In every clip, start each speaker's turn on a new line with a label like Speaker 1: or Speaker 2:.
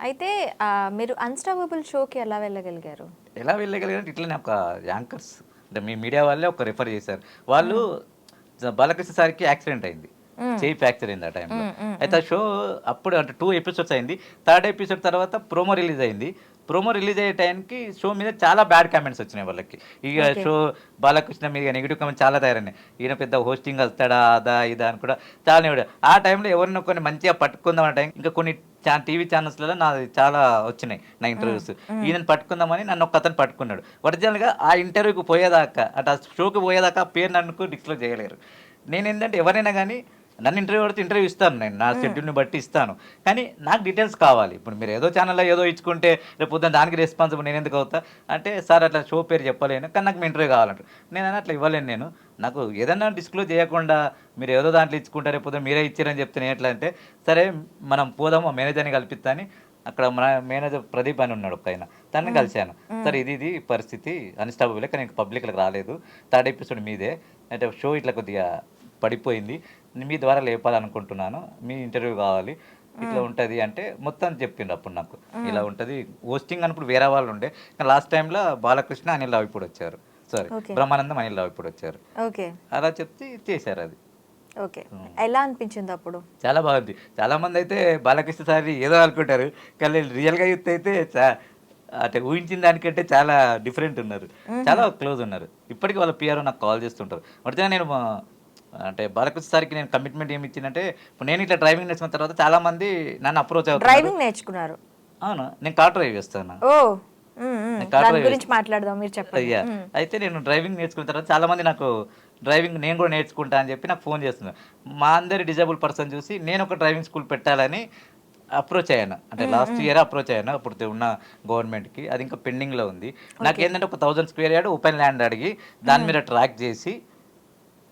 Speaker 1: అయితే మీరు అన్‌స్టాపబుల్ షోకి ఎలా వెళ్ళగలిగారు?
Speaker 2: ఎలా వెళ్ళగలిగానంటే ఇట్లనే ఒక యాంకర్స్ అంటే మీ మీడియా వాళ్ళే ఒక రిఫర్ చేశారు. వాళ్ళు
Speaker 1: హ్మ్.
Speaker 2: బాలకృష్ణ సార్‌కి యాక్సిడెంట్ అయింది.
Speaker 1: హ్మ్.
Speaker 2: చెయ్యి ఫ్రాక్చర్ అయింది ఆ టైంలో.
Speaker 1: హ్మ్. హ్మ్.
Speaker 2: అయితే
Speaker 1: హ్మ్.
Speaker 2: ఆ షో అప్పుడు అంటే 2 ఎపిసోడ్స్ అయింది. థర్డ్ ఎపిసోడ్ తర్వాత ప్రోమో రిలీజ్ అయింది. ప్రోమో రిలీజ్ అయ్యే టైంకి షో మీద చాలా బ్యాడ్ కామెంట్స్ వచ్చినాయి వాళ్ళకి. ఇగ
Speaker 1: ఓకే.
Speaker 2: షో బాలకృష్ణ మీద నెగెటివ్ కామెంట్స్ చాలా తయారైనాయి. ఈయన పెద్ద హోస్టింగ్ వస్తాడా? అదా? ఇదా? అని కూడా చాలా నెగెటివ్. ఆ టైంలో ఎవరినో కొన్ని మంచిగా పట్టుకుందాం అనే టైం ఇంకా కొన్ని టీవీ ఛానల్స్‌లలో నాది చాలా వచ్చినాయి నా
Speaker 1: హ్మ్.
Speaker 2: ఇంటర్వ్యూస్.
Speaker 1: హ్మ్.
Speaker 2: ఈయనని పట్టుకుందామని నన్ను ఒకతను పట్టుకున్నాడు. ఒరిజినల్‌గా ఆ ఇంటర్వ్యూకి పోయేదాకా అంటే ఆ షోకి పోయేదాకా ఆ పేరు నన్ను డిస్క్లోజ్ చేయలేరు. నేనేందంటే ఎవరైనా గానీ నన్ను ఇంటర్వ్యూ అడిగితే ఇంటర్వ్యూ ఇస్తాను నేను. నా
Speaker 1: హ్మ్.
Speaker 2: షెడ్యూల్‌ని బట్టి ఇస్తాను. కానీ నాకు డీటెయిల్స్ కావాలి. ఇప్పుడు మీరు ఏదో ఛానల్‌లో ఏదో ఇచ్చుకుంటే రేపు పొద్దున దానికి రెస్పాన్సిబుల్ నేనెందుకు అవుతా? అంటే సార్ అట్లా షో పేరు చెప్పలేను. కానీ నాకు మీ ఇంటర్వ్యూ కావాలంటారు. నేనన్నా అట్లా ఇవ్వలేను నేను. నాకు ఏదన్నా డిస్క్లోజ్ చేయకుండా మీరు ఏదో దాంట్లో ఇచ్చుకుంటే రేపు పొద్దున మీరే ఇచ్చిర్రని చెప్తే నేను ఎట్లా అంటే, సరే మనం పోదాం మా మేనేజర్‌ని కల్పిత్తా అని అక్కడ మన మేనేజర్ ప్రదీప్ అని ఉన్నాడు ఒకాయన. తనని
Speaker 1: హ్మ్.
Speaker 2: కలిసాను.
Speaker 1: హ్మ్.
Speaker 2: సార్ ఇది పరిస్థితి అన్‌స్టాపబులే కానీ పబ్లిక్‌లోకి రాలేదు. థర్డ్ ఎపిసోడ్ మీదే. అంటే షో ఇట్లా కొద్దిగా పడిపోయింది. మీ ద్వారా లేపాలనుకుంటున్నాను. మీ ఇంటర్వ్యూ కావాలి. ఇట్లా
Speaker 1: హ్మ్.
Speaker 2: ఉంటది అంటే మొత్తం చెప్పిండు అప్పుడు నాకు.
Speaker 1: హ్మ్.
Speaker 2: ఇలా ఉంటది. హోస్టింగ్ అన్నప్పుడు వేరే వాళ్ళు ఉండే. కానీ లాస్ట్ టైమ్‌లో బాలకృష్ణ, అనిల్ రావిపూడి వచ్చారు. Sorry
Speaker 1: okay.
Speaker 2: బ్రహ్మానందం, అనిల్ రావిపూడి వచ్చారు.
Speaker 1: ఓకే.
Speaker 2: అలా చెప్తే చేశారది.
Speaker 1: ఓకే.
Speaker 2: హ్మ్.
Speaker 1: ఎలా అనిపించిందప్పుడు?
Speaker 2: చాలా బాగుంది. చాలామందయితే బాలకృష్ణ సార్‌ని ఏదో అనుకుంటారు. కానీ రియల్‌గా చూస్తే అయితే అంటే ఊహించిన దానికంటే చాలా డిఫరెంట్ ఉన్నారు.
Speaker 1: హుహు.
Speaker 2: చాలా క్లోజ్ ఉన్నారు. ఇప్పటికి వాళ్ళ పీఆర్‌ఓ నాకు కాల్ చేస్తుంటారు. ఒరిజినల్‌గా నేను అంటే బాలకృష్ణ సార్‌కి నేను కమిట్మెంట్ ఏమి ఇచ్చానంటే, ఇప్పుడు నేను ఇట్లా డ్రైవింగ్ నేర్చుకున్న తర్వాత చాలామంది నన్ను అప్రోచ్ అవుతున్నారు.
Speaker 1: డ్రైవింగ్ నేర్చుకున్నారు.
Speaker 2: అవును. నేను కార్ డ్రైవ్ చేస్తాను.
Speaker 1: ఓహ్! హ్మ్. హ్మ్.
Speaker 2: నేను కార్
Speaker 1: దాని
Speaker 2: డ్రైవ్
Speaker 1: గురించి
Speaker 2: చేస్తా.
Speaker 1: మాట్లాడదాం. మీరు చెప్పండి.
Speaker 2: యాహ్!
Speaker 1: హ్మ్.
Speaker 2: అయితే నేను డ్రైవింగ్ నేర్చుకున్న తర్వాత చాలామంది నాకు డ్రైవింగ్ నేను కూడా నేర్చుకుంటా అని చెప్పి నాకు ఫోన్ చేస్తున్నారు. మా అందరి డిజేబుల్ పర్సన్ చూసి నేను ఒక డ్రైవింగ్ స్కూల్ పెట్టాలని అప్రోచ్ అయ్యాను. అంటే
Speaker 1: హ్మ్.
Speaker 2: లాస్ట్
Speaker 1: హ్మ్.
Speaker 2: ఇయరే అప్రోచ్ అయ్యాను. అప్పుడు ఉన్న గవర్నమెంట్‌కి. అది ఇంకా పెండింగ్‌లో ఉంది.
Speaker 1: ఓకే.
Speaker 2: నాకేందంటే ఒక 1000 స్క్వేర్ యార్డ్ ఓపెన్ ల్యాండ్ అడిగి దాని
Speaker 1: హ్మ్.
Speaker 2: మీద ట్రాక్ చేసి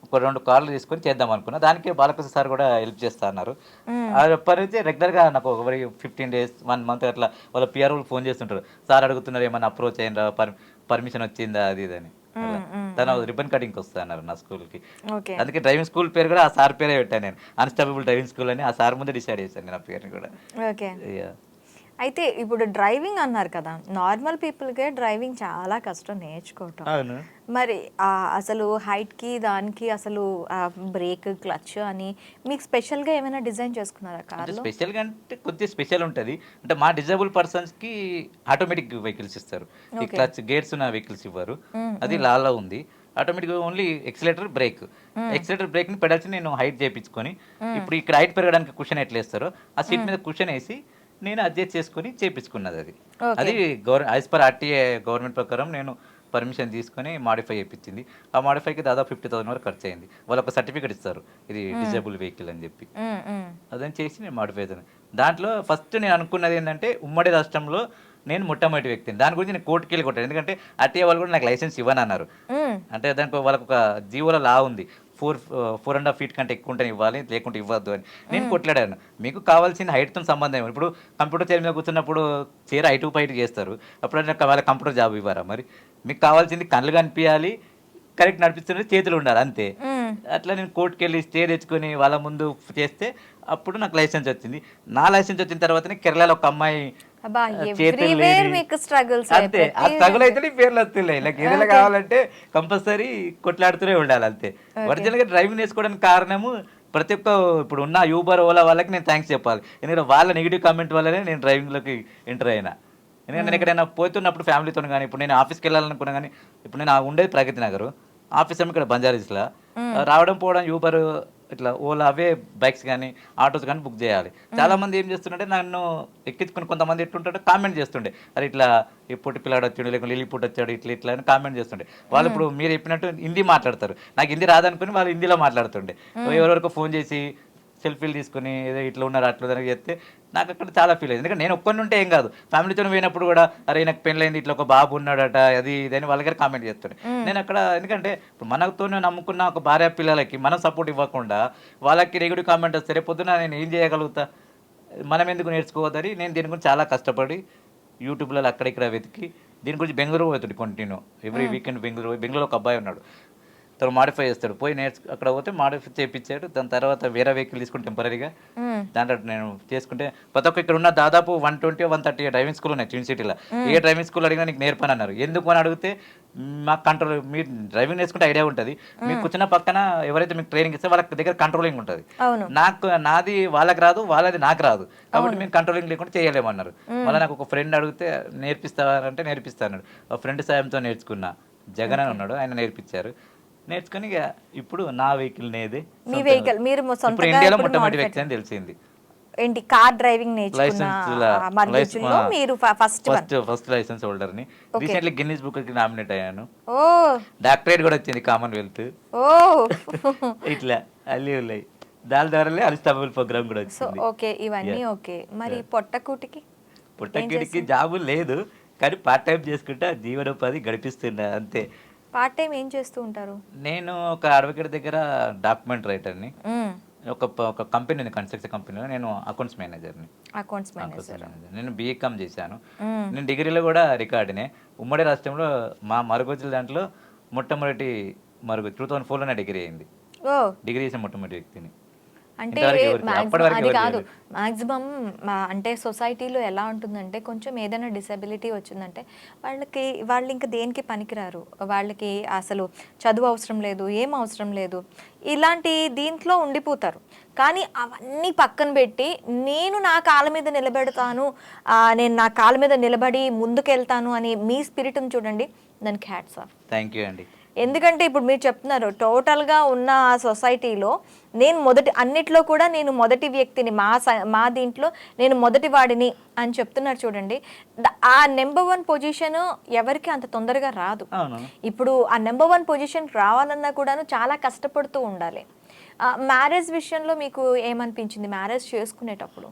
Speaker 2: ఒక 2 కార్లు తీసుకొని చేద్దామనుకున్నా. దానికే బాలకృష్ణ సార్ కూడా హెల్ప్ చేస్తా అన్నారు.
Speaker 1: హ్మ్.
Speaker 2: అప్పటి నుంచి రెగ్యులర్‌గా నాకు ఎవరి 15 డేస్, 1 మంత్ అట్లా వాళ్ళ పీఆర్‌ఓలు ఫోన్ చేస్తుంటారు. సార్ అడుగుతున్నారు ఏమన్నా అప్రోచ్ అయ్యిండ్రా? పర్మిషన్ వచ్చిందా? అది ఇది అని. అలా.
Speaker 1: హ్మ్. హ్మ్.
Speaker 2: తను
Speaker 1: హ్మ్.
Speaker 2: రిబ్బన్ కటింగ్‌కి వస్తా అన్నారు నా స్కూల్‌కి.
Speaker 1: ఓకే.
Speaker 2: అందుకే డ్రైవింగ్ స్కూల్ పేరు కూడా ఆ సార్ పేరే పెట్టాను నేను. అన్‌స్టాపబుల్ డ్రైవింగ్ స్కూల్ అని ఆ సార్ ముందే డిసైడ్ చేశాను నేను ఆ పేరుని కూడా.
Speaker 1: ఓకే.
Speaker 2: యాహ్!
Speaker 1: అయితే ఇప్పుడు డ్రైవింగ్ అన్నారు కదా! నార్మల్ పీపుల్‌కే డ్రైవింగ్ చాలా కష్టం నేర్చుకోవటం.
Speaker 2: అవును.
Speaker 1: మరి అసలు హైట్‌కి, దానికి అసలు బ్రేక్, క్లచ్ అని మీకు స్పెషల్‌గా ఏమైనా డిజైన్ చేసుకున్నారా
Speaker 2: అంటే
Speaker 1: కార్‌లో?
Speaker 2: స్పెషల్‌గా అంటే కొద్దిగా స్పెషల్ ఉంటది. అంటే మా డిజేబుల్ పర్సన్స్‌కి ఆటోమేటిక్ వెహికల్స్ ఇస్తారు. ఈ
Speaker 1: ఓకే.
Speaker 2: క్లచ్ గేర్స్ ఉన్న వెహికల్స్ ఇవ్వరు.
Speaker 1: హ్మ్.
Speaker 2: అది
Speaker 1: హ్మ్.
Speaker 2: లాలో ఉంది. ఆటోమేటిక్‌గా ఓన్లీ ఎక్సిలరేటర్, బ్రేక్.
Speaker 1: హ్మ్.
Speaker 2: ఎక్సిలరేటర్, బ్రేక్‌ని పెడల్స్‌ని నేను హైట్ చేపించుకొని,
Speaker 1: హ్మ్.
Speaker 2: ఇప్పుడు ఇక్కడ హైట్ పెరగడానికి కుషన్ ఎట్లేస్తారో, ఆ సీట్
Speaker 1: హ్మ్.
Speaker 2: మీద కుషన్ ఏసి నేను అడ్జస్ట్ చేసుకొని చేపించుకున్నదది.
Speaker 1: ఓకే.
Speaker 2: అది యాస్ పర్ ఆర్‌టీఏ గవర్నమెంట్ ప్రకారం నేను పర్మిషన్ తీసుకొని మాడిఫై చేపించింది. ఆ మాడిఫైకి దాదాపు 50,000 వరకు ఖర్చయింది. వాళ్ళొక సర్టిఫికేట్ ఇస్తారు. ఇది
Speaker 1: హ్మ్.
Speaker 2: డిజేబుల్ వెహికల్ అని చెప్పి.
Speaker 1: హ్మ్. హ్మ్.
Speaker 2: అదని చేసి నేను మాడిఫై అయితాను. దాంట్లో ఫస్ట్ నేను అనుకున్నదేంటంటే, ఉమ్మడి రాష్ట్రంలో నేను మొట్టమొదటి వ్యక్తిని. దాని గురించి నేను కోర్ట్‌కెళ్ళి కొట్టాను. ఎందుకంటే, ఆర్‌టీఏ వాళ్ళు కూడా నాకు లైసెన్స్ ఇవ్వనన్నారు.
Speaker 1: హ్మ్.
Speaker 2: అంటే దానికి వాళ్ళకొక జీవోలో లా ఉంది. 4 ½ ఫీట్ కంటే ఎక్కువ ఉంటేనే ఇవ్వాలి, లేకుంటే ఇవ్వద్దు అని. నేను
Speaker 1: హ్మ్.
Speaker 2: కొట్లాడాను. మీకు కావాల్సింది హైట్‌తోని సంబంధం ఏమి? ఇప్పుడు కంప్యూటర్ చైర్ మీద కూర్చున్నప్పుడు చైర్ హైట్ టు హైట్ చేస్తారు. అప్పుడైనా వాళ్ళ కంప్యూటర్ జాబ్ ఇవ్వరా మరి? మీకు కావాల్సింది కళ్ళు కనిపియాలి, కరెక్ట్ నడిపిస్తుంటే చేతులు ఉండాలి అంతే.
Speaker 1: హ్మ్.
Speaker 2: అట్లా నేను కోర్ట్‌కెళ్ళి స్టే తెచ్చుకొని వాళ్ళ ముందు చేస్తే అప్పుడు నాకు లైసెన్స్ వచ్చింది. నా లైసెన్స్ వచ్చిన తర్వాతనే కేరళలో ఒక అమ్మాయి
Speaker 1: అబ్బా!
Speaker 2: చేతులు
Speaker 1: ఎవ్రీవేర్
Speaker 2: లేని
Speaker 1: మీకు స్ట్రగుల్సే
Speaker 2: అంతే. ఆ
Speaker 1: ప్రతి
Speaker 2: స్ట్రగుల్
Speaker 1: దాంట్లో.
Speaker 2: అయితేనే ఈ పేర్లు వస్తున్నాయి. నాకు ఏదైనా
Speaker 1: ఓకే.
Speaker 2: కావాలంటే కంపల్సరీ కొట్లాడుతూనే ఉండాలి అంతే.
Speaker 1: ఓకే.
Speaker 2: ఒరిజినల్‌గా డ్రైవింగ్ నేర్చుకోవడానికి కారణము ప్రతి ఒక్క ఇప్పుడున్న యూబర్, ఓలా వాళ్ళకి నేను థాంక్స్ చెప్పాలి. ఎందుకంటే వాళ్ళ నెగెటివ్ కామెంట్ వల్లనే నేను డ్రైవింగ్‌లోకి ఎంటర్ అయినా. ఎందుకంటే నేను
Speaker 1: హ్మ్.
Speaker 2: ఎక్కడైనా పోతున్నప్పుడు ఫ్యామిలీతోని గాని, ఇప్పుడు నేను ఆఫీస్‌కెళ్ళాలనుకున్నా గాని, ఇప్పుడు నేను ఉండేది ప్రగతి నగరు. ఆఫీస్ ఏమో ఇక్కడ బంజారాహిల్స్‌ల.
Speaker 1: హ్మ్.
Speaker 2: రావడం, పోవడం యూబర్ ఇట్లా ఓలా అవే బైక్స్ గాని, ఆటోస్ గాని బుక్ జేయాలి.
Speaker 1: హ్మ్.
Speaker 2: చాలామంది ఏం చేస్తుండంటే నన్ను ఎక్కించుకొని కొంతమంది ఎట్లుంటారంటే కామెంట్ చేస్తుండే. అరే ఇట్లా ఈ పొట్టి పిల్లాడు వచ్చాడు, లేకుంటే లిల్లీపుట్ వచ్చాడు ఇట్లా ఇట్లా అని కామెంట్ చేస్తుండే. వాళ్ళు
Speaker 1: హ్మ్.
Speaker 2: ఇప్పుడు మీరు చెప్పినట్టు హిందీ మాట్లాడతారు. నాకు హిందీ రాదనుకుని వాళ్ళు హిందీలో మాట్లాడుతుండే.
Speaker 1: హ్మ్.
Speaker 2: ఎవరెవరికో ఫోన్ చేసి సెల్ఫీలు తీసుకొని ఏదో ఇట్లా ఉన్నారు అట్లా ఉన్నారు చెప్తే నాకు అక్కడ చాలా ఫీల్ అయింది. ఎందుకంటే నేను ఒక్కడిని ఉంటే ఏం కాదు. ఫ్యామిలీతోని పోయినప్పుడు కూడా అరే నాకు పెళ్ళైంది ఇట్లా ఒక బాబు ఉన్నాడట అది ఇది అని వాళ్ళ దగ్గర కామెంట్ చేస్తుండే.
Speaker 1: హ్మ్.
Speaker 2: నేను అక్కడ ఎందుకంటే ఇప్పుడు మనతోనే నమ్ముకున్న ఒక భార్య పిల్లలకి మనం సపోర్ట్ ఇవ్వకుండా వాళ్ళకి నెగెటివ్ కామెంట్ వస్తే రేపు పొద్దున నేను ఏం చేయగలుగుతా? మనం ఎందుకు నేర్చుకోవద్దని నేను దీని గురించి చాలా కష్టపడి యూట్యూబ్‌లలో అక్కడ ఇక్కడ వెతికి దీని గురించి బెంగుళూరు పోతుండే కంటిన్యూ. ఎవ్రీ
Speaker 1: హ్మ్.
Speaker 2: వీకెండ్ బెంగుళూరులో ఒక అబ్బాయి ఉన్నాడు. తను మాడిఫై చేస్తాడు, పోయి అక్కడ పోతే మాడిఫై చేయించాడు. దాని తర్వాత వేరే వెహికల్ తీసుకుని టెంపరీగా దాంట్లో నేను చేసుకుంటే ప్రతి ఒక్క ఇక్కడ ఉన్న దాదాపు 120 130 డ్రైవింగ్ స్కూల్ ఉన్నాయి ట్విన్ సిటీలో. ఏ డ్రైవింగ్ స్కూల్ అడిగినా నీకు నేర్పని అన్నారు. ఎందుకు అని అడిగితే మాకు కంట్రోల్, మీరు డ్రైవింగ్ నేర్చుకుంటే ఐడియా ఉంటుంది, మీకు కూర్చున్న పక్కన ఎవరైతే మీకు ట్రైనింగ్ ఇస్తే వాళ్ళ దగ్గర కంట్రోలింగ్ ఉంటుంది. నాది వాళ్ళకి రాదు, వాళ్ళది నాకు రాదు, కాబట్టి మేము కంట్రోలింగ్ లేకుండా చేయలేమన్నారు. మళ్ళీ నాకు ఒక ఫ్రెండ్ అడిగితే నేర్పిస్తారంటే నేర్పిస్తాను. ఒక ఫ్రెండ్ సాయంతో నేర్చుకున్నా, జగన్ అని ఉన్నాడు, ఆయన నేర్పించారు. నేర్చుకుని ఇక ఇప్పుడు నా వెహికల్ నేది,
Speaker 1: మీ వెహికల్ మీరు
Speaker 2: ఇప్పుడు ఇండియాలో మొట్టమొదటి వ్యక్తి అని తెలిసింది.
Speaker 1: ఏంటి కార్ డ్రైవింగ్ నేర్చుకున్నా మీరు
Speaker 2: ఫస్ట్ లైసెన్స్ హోల్డర్ ని. రీసెంట్లీ గిన్నిస్ బుక్ కి నామినేట్ అయ్యాను.
Speaker 1: ఓ
Speaker 2: డాక్టరేట్ కూడా వచ్చింది, కామన్వెల్త్.
Speaker 1: ఓ
Speaker 2: ఇట్లా అల్లి ఉన్నాయి. దాని ద్వారా అన్స్టాపబుల్ ప్రోగ్రామ్ కూడా వచ్చింది.
Speaker 1: ఓకే, ఇవన్నీ ఓకే. మరి పొట్టకూటికి
Speaker 2: జాబు లేదు, కానీ పార్ట్ టైం చేసుకుంటా జీవనోపాధి గడిపిస్తున్నా అంతే.
Speaker 1: పార్ట్ టైం ఏం చేస్తూ ఉంటారు?
Speaker 2: నేను ఒక అడ్వకేట్ దగ్గర డాక్యుమెంట్ రైటర్ని. ఒక కంపెనీ ఉంది, కన్స్ట్రక్షన్ కంపెనీలో నేను అకౌంట్స్ మేనేజర్ని. నేను బీకామ్ చేశాను. నేను డిగ్రీలో కూడా రికార్డునే. ఉమ్మడి రాష్ట్రంలో మా మరుగుజ్జుల దాంట్లో మొట్టమొదటి మరుగుజ్జు 2004లోనే డిగ్రీ అయింది. డిగ్రీ చేసిన మొట్టమొదటి వ్యక్తిని.
Speaker 1: అంటే అది కాదు, మ్యాక్సిమం అంటే సొసైటీలో ఎలా ఉంటుందంటే కొంచెం ఏదైనా డిసెబిలిటీ వచ్చిందంటే వాళ్ళు ఇంకా దేనికి పనికిరారు, వాళ్ళకి అసలు చదువు అవసరం లేదు, ఏం అవసరం లేదు, ఇలాంటి దీంట్లో ఉండిపోతారు. కానీ అవన్నీ పక్కన పెట్టి నేను నా కాళ్ళ మీద నిలబెడతాను, నేను నా కాళ్ళ మీద నిలబడి ముందుకెళ్తాను అని మీ స్పిరిట్ని చూడండి, దానికి హ్యాట్స్ ఆఫ్.
Speaker 2: థ్యాంక్ యూ అండి.
Speaker 1: ఎందుకంటే ఇప్పుడు మీరు చెప్తున్నారు టోటల్గా ఉన్న సొసైటీలో నేను అన్నిట్లో కూడా నేను మొదటి వ్యక్తిని, మా దీంట్లో నేను మొదటి వాడిని అని చెప్తున్నారు చూడండి. ఆ నెంబర్ 1 పొజిషన్ ఎవరికి అంత తొందరగా రాదు. ఇప్పుడు ఆ నెంబర్ 1 పొజిషన్ రావాలన్నా కూడాను చాలా కష్టపడుతూ ఉండాలి. మ్యారేజ్ విషయంలో మీకు ఏమనిపించింది మ్యారేజ్ చేసుకునేటప్పుడు?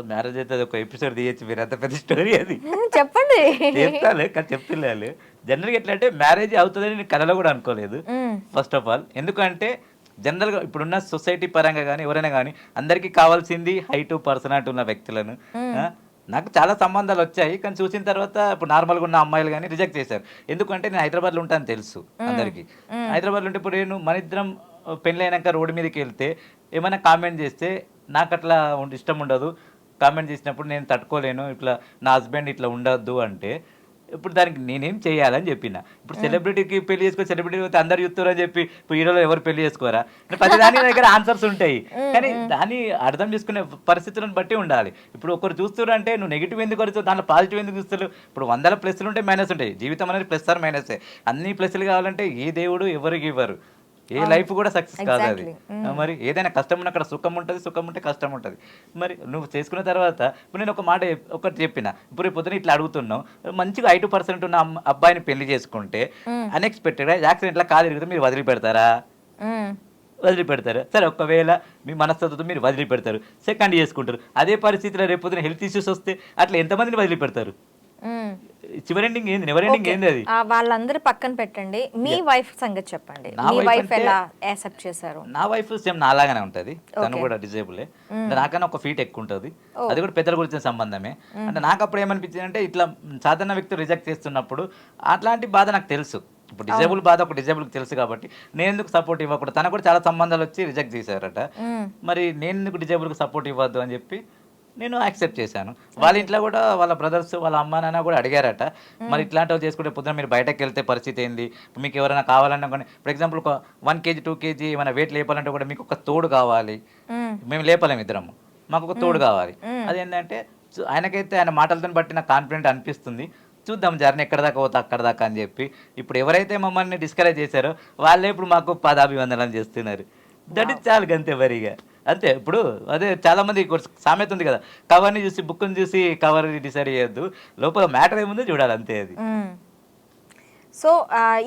Speaker 2: మ్యారేజ్ అయితే ఒక ఎపిసోడ్ తీయచ్చు, మీరు అంత పెద్ద స్టోరీ అది
Speaker 1: చెప్పండి.
Speaker 2: చెప్తాను కానీ చెప్తున్నాను. జనరల్గా ఎట్లా అంటే మ్యారేజ్ అవుతుందని నేను కళలో కూడా అనుకోలేదు ఫస్ట్ ఆఫ్ ఆల్. ఎందుకంటే జనరల్గా ఇప్పుడున్న సొసైటీ పరంగా కానీ ఎవరైనా కానీ అందరికీ కావాల్సింది హైట్, పర్సనాలిటీ ఉన్న వ్యక్తులను. నాకు చాలా సంబంధాలు వచ్చాయి, కానీ చూసిన తర్వాత ఇప్పుడు నార్మల్గా ఉన్న అమ్మాయిలు కానీ రిజెక్ట్ చేశారు. ఎందుకంటే నేను హైదరాబాద్లో ఉంటాను తెలుసు అందరికీ. హైదరాబాద్లో ఉంటే ఇప్పుడు నేను మన ఇద్దరం పెళ్ళి అయినాక రోడ్డు మీదకి వెళ్తే ఏమైనా కామెంట్ చేస్తే నాకు అట్లా ఇష్టం ఉండదు. కామెంట్ చేసినప్పుడు నేను తట్టుకోలేను, ఇట్లా నా హస్బెండ్ ఇట్లా ఉండొద్దు అంటే ఇప్పుడు దానికి నేనేం చేయాలని చెప్పిన. ఇప్పుడు సెలబ్రిటీకి పెళ్లి చేసుకొని సెలబ్రిటీ పోతే అందరు చూస్తారు అని చెప్పి ఇప్పుడు హీరోలో ఎవరు పెళ్లి చేసుకోరా? ప్రతి దాని దగ్గర ఆన్సర్స్ ఉంటాయి, కానీ దాన్ని అర్థం చేసుకునే పరిస్థితులను బట్టి ఉండాలి. ఇప్పుడు ఒకరు చూస్తారు అంటే నువ్వు నెగిటివ్ ఎందుకు వరుస్తావు, దాంట్లో పాజిటివ్ ఎందుకు చూస్తారు? ఇప్పుడు 100 ప్లస్లు ఉంటాయి, మైనస్ ఉంటాయి. జీవితం అనేది ప్లస్ ఆర్ మైనసే. అన్ని ప్లస్లు కావాలంటే ఏ దేవుడు ఎవరికి ఇవ్వరు, ఏ లైఫ్ కూడా సక్సెస్ కాదు అది. మరి ఏదైనా కష్టం ఉన్న అక్కడ సుఖం ఉంటుంది, సుఖం ఉంటే కష్టం ఉంటుంది. మరి నువ్వు చేసుకున్న తర్వాత ఇప్పుడు నేను ఒక మాట ఒకటి చెప్పిన, ఇప్పుడు పొద్దున ఇట్లా అడుగుతున్నావు, మంచిగా 5% ఉన్న అబ్బాయిని పెళ్లి చేసుకుంటే అన్ఎక్స్పెక్టెడ్గా యాక్సిడెంట్లా కాలు ఇరిగితే మీరు వదిలిపెడతారా? వదిలిపెడతారు. సరే, ఒకవేళ మీ మనస్తత్వంతో మీరు వదిలిపెడతారు, సెకండ్ చేసుకుంటారు. అదే పరిస్థితిలో రేపు పొద్దున హెల్త్ ఇష్యూస్ వస్తే అట్లా ఎంతమందిని వదిలిపెడతారు? చివరి ఎండింగ్ ఏంది, ఎవరి ఎండింగ్ ఏంది అది?
Speaker 1: వాళ్ళందరూ పక్కన పెట్టండి, మీ వైఫ్ సంగతి చెప్పండి. మీ వైఫ్ ఎలా యాక్సెప్ట్ చేశారు?
Speaker 2: నా వైఫ్ సేమ్ నాలాగానే ఉంటది, తను కూడా డిజేబులే. నాకన్నా ఒక ఫీట్ ఎక్కువ ఉంటుంది, అది కూడా పెద్దల గురించిన సంబంధమే. అంటే నాకు అప్పుడు ఏమనిపించింది అంటే ఇట్లా సాధారణ వ్యక్తులు రిజెక్ట్ చేస్తున్నప్పుడు అట్లాంటి బాధ నాకు తెలుసు. ఇప్పుడు డిజేబుల్ బాధ ఒక డిజేబుల్కి తెలుసు కాబట్టి నేను ఎందుకు సపోర్ట్ ఇవ్వకూడదు? తనకు కూడా చాలా సంబంధాలు వచ్చి రిజెక్ట్ చేశారట, మరి నేను ఎందుకు డిజేబుల్కి సపోర్ట్ ఇవ్వద్దు అని చెప్పి నేను యాక్సెప్ట్ చేశాను. వాళ్ళ ఇంట్లో కూడా వాళ్ళ బ్రదర్స్, వాళ్ళ అమ్మ నాన్న కూడా అడిగారట, మరి ఇట్లాంటివి చేసుకుంటే పొద్దున మీరు బయటకు వెళ్తే పరిస్థితి ఏంది, మీకు ఎవరైనా కావాలన్నా కానీ ఫర్ ఎగ్జాంపుల్ ఒక 1 kg 2 kg ఏమైనా వెయిట్ లేపాలంటే కూడా మీకు ఒక తోడు కావాలి. మేము లేపలేము ఇద్దరము, మాకు ఒక తోడు కావాలి. అదేంటంటే ఆయనకైతే ఆయన మాటలతో బట్టి నాకు కాన్ఫిడెంట్ అనిపిస్తుంది. చూద్దాం జర్నీ ఎక్కడ దాకా పోతా అక్కడ దాకా అని చెప్పి. ఇప్పుడు ఎవరైతే మమ్మల్ని డిస్కరేజ్ చేశారో వాళ్ళే ఇప్పుడు మాకు పాదాభివందనం చేస్తున్నారు. దట్ ఇస్ చాలు, అంతే మరిగా అంతే. ఇప్పుడు అదే చాలా మంది సామెత ఉంది కదా, కవర్ని చూసి బుక్ని చూసి కవర్ డిసైడ్ చేయొద్దు, లోపల మ్యాటర్ ఏముందో చూడాలి, అంతే అది.
Speaker 1: సో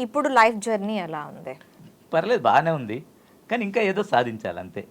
Speaker 1: ఇప్పుడు లైఫ్ జర్నీ ఎలా ఉంది?
Speaker 2: పర్లేదు, బాగానే ఉంది, కానీ ఇంకా ఏదో సాధించాలి అంతే.